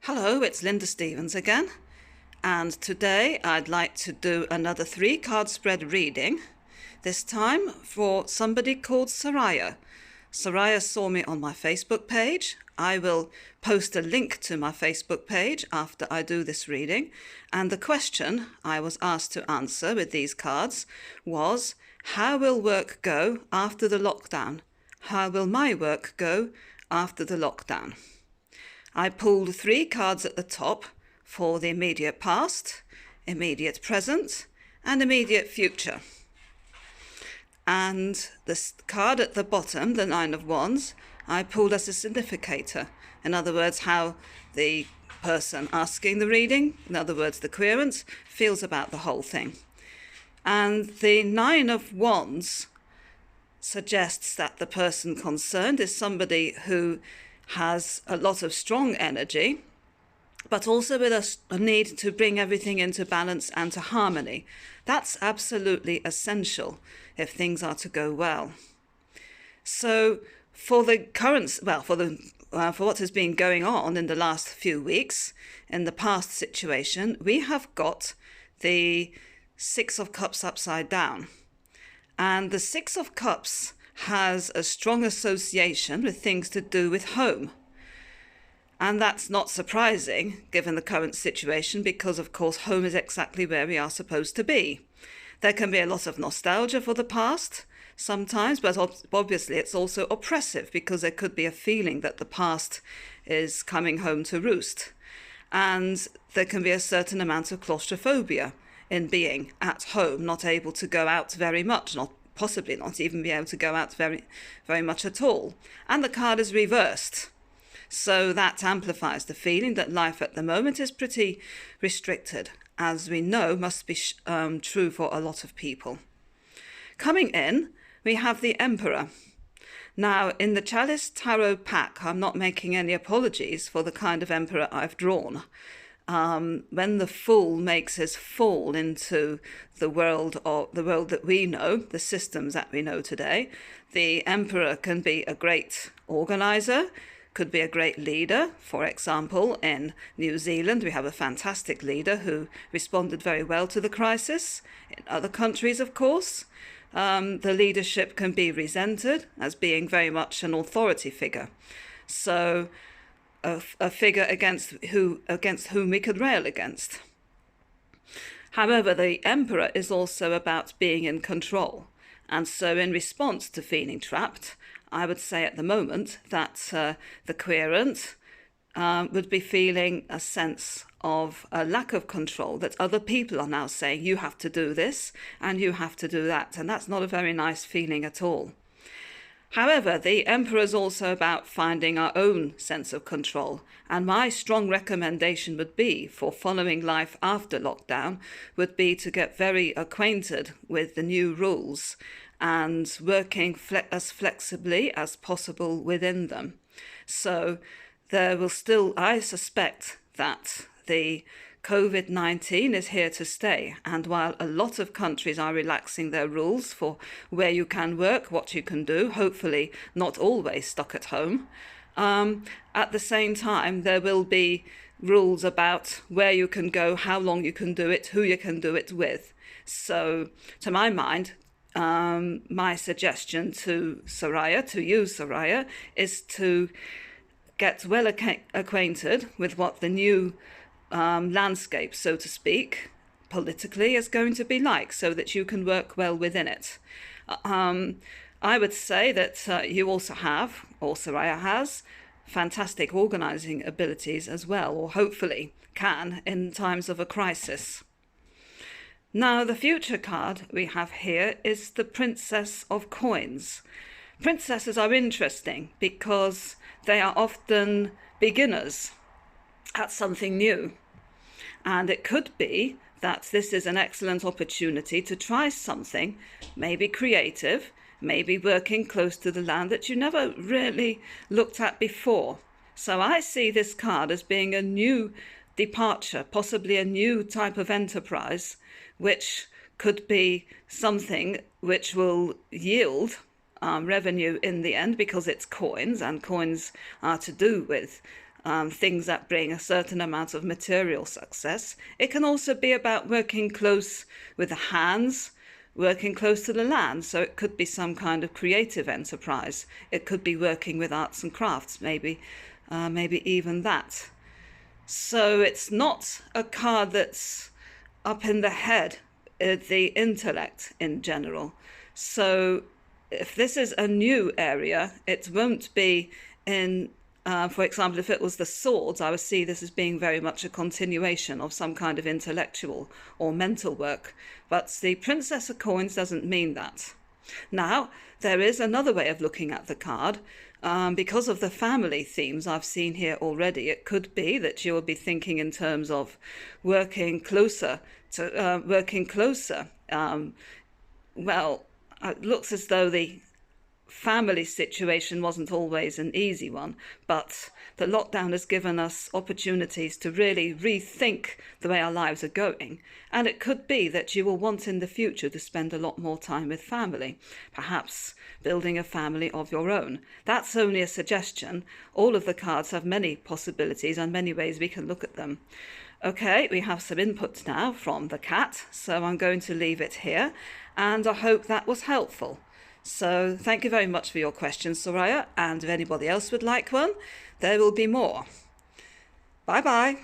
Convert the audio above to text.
Hello, it's Linda Stevens again, and today I'd like to do another 3 card spread reading, this time for somebody called Soraya. Soraya saw me on my Facebook page. I will post a link to my Facebook page after I do this reading, and the question I was asked to answer with these cards was, how will work go after the lockdown? How will my work go after the lockdown? I pulled 3 cards at the top for the immediate past, immediate present, and immediate future. And the card at the bottom, the 9 of Wands, I pulled as a significator. In other words, how the person asking the reading, in other words, the querent, feels about the whole thing. And the 9 of Wands suggests that the person concerned is somebody who has a lot of strong energy, but also with a need to bring everything into balance and to harmony. That's absolutely essential if things are to go well. So for the current, for what has been going on in the last few weeks, in the past situation, we have got the 6 of Cups upside down. And the 6 of Cups has a strong association with things to do with home. And that's not surprising given the current situation because, of course, home is exactly where we are supposed to be. There can be a lot of nostalgia for the past sometimes, but obviously it's also oppressive because there could be a feeling that the past is coming home to roost. And there can be a certain amount of claustrophobia in being at home, not able to go out very much, possibly not even be able to go out very, very much at all. And the card is reversed. So that amplifies the feeling that life at the moment is pretty restricted, as we know must be true for a lot of people. Coming in, we have the Emperor. Now, in the Chalice Tarot pack, I'm not making any apologies for the kind of Emperor I've drawn. When the Fool makes his fall into the world that we know, the systems that we know today, the Emperor can be a great organizer, could be a great leader. For example, in New Zealand, we have a fantastic leader who responded very well to the crisis. In other countries, of course, the leadership can be resented as being very much an authority figure. So a figure against whom we could rail against. However, the Emperor is also about being in control. And so in response to feeling trapped, I would say at the moment that the querent would be feeling a sense of a lack of control, that other people are now saying, you have to do this and you have to do that. And that's not a very nice feeling at all. However, the Emperor is also about finding our own sense of control. And my strong recommendation would be for following life after lockdown would be to get very acquainted with the new rules and working as flexibly as possible within them. So there will still, I suspect that the COVID-19 is here to stay, and while a lot of countries are relaxing their rules for where you can work, what you can do, hopefully not always stuck at home, at the same time there will be rules about where you can go, how long you can do it, who you can do it with. So to my mind, my suggestion to you, Soraya, is to get well acquainted with what the new landscape, so to speak, politically is going to be like, so that you can work well within it. I would say that you also have, or Soraya has, fantastic organising abilities as well, or hopefully can in times of a crisis. Now, the future card we have here is the Princess of Coins. Princesses are interesting because they are often beginners at something new. And it could be that this is an excellent opportunity to try something, maybe creative, maybe working close to the land that you never really looked at before. So I see this card as being a new departure, possibly a new type of enterprise, which could be something which will yield revenue in the end because it's coins, and coins are to do with things that bring a certain amount of material success. It can also be about working close with the hands, working close to the land. So it could be some kind of creative enterprise. It could be working with arts and crafts, maybe even that. So it's not a card that's up in the head, the intellect in general. So if this is a new area, it won't be in, for example, if it was the swords, I would see this as being very much a continuation of some kind of intellectual or mental work. But the Princess of Coins doesn't mean that. Now, there is another way of looking at the card. Because of the family themes I've seen here already, it could be that you will be thinking in terms of working closer. Well, it looks as though the family situation wasn't always an easy one, but the lockdown has given us opportunities to really rethink the way our lives are going. And it could be that you will want in the future to spend a lot more time with family, perhaps building a family of your own. That's only a suggestion. All of the cards have many possibilities and many ways we can look at them. Okay, we have some input now from the cat, so I'm going to leave it here, and I hope that was helpful. So thank you very much for your questions, Soraya, and if anybody else would like one, there will be more. Bye-bye.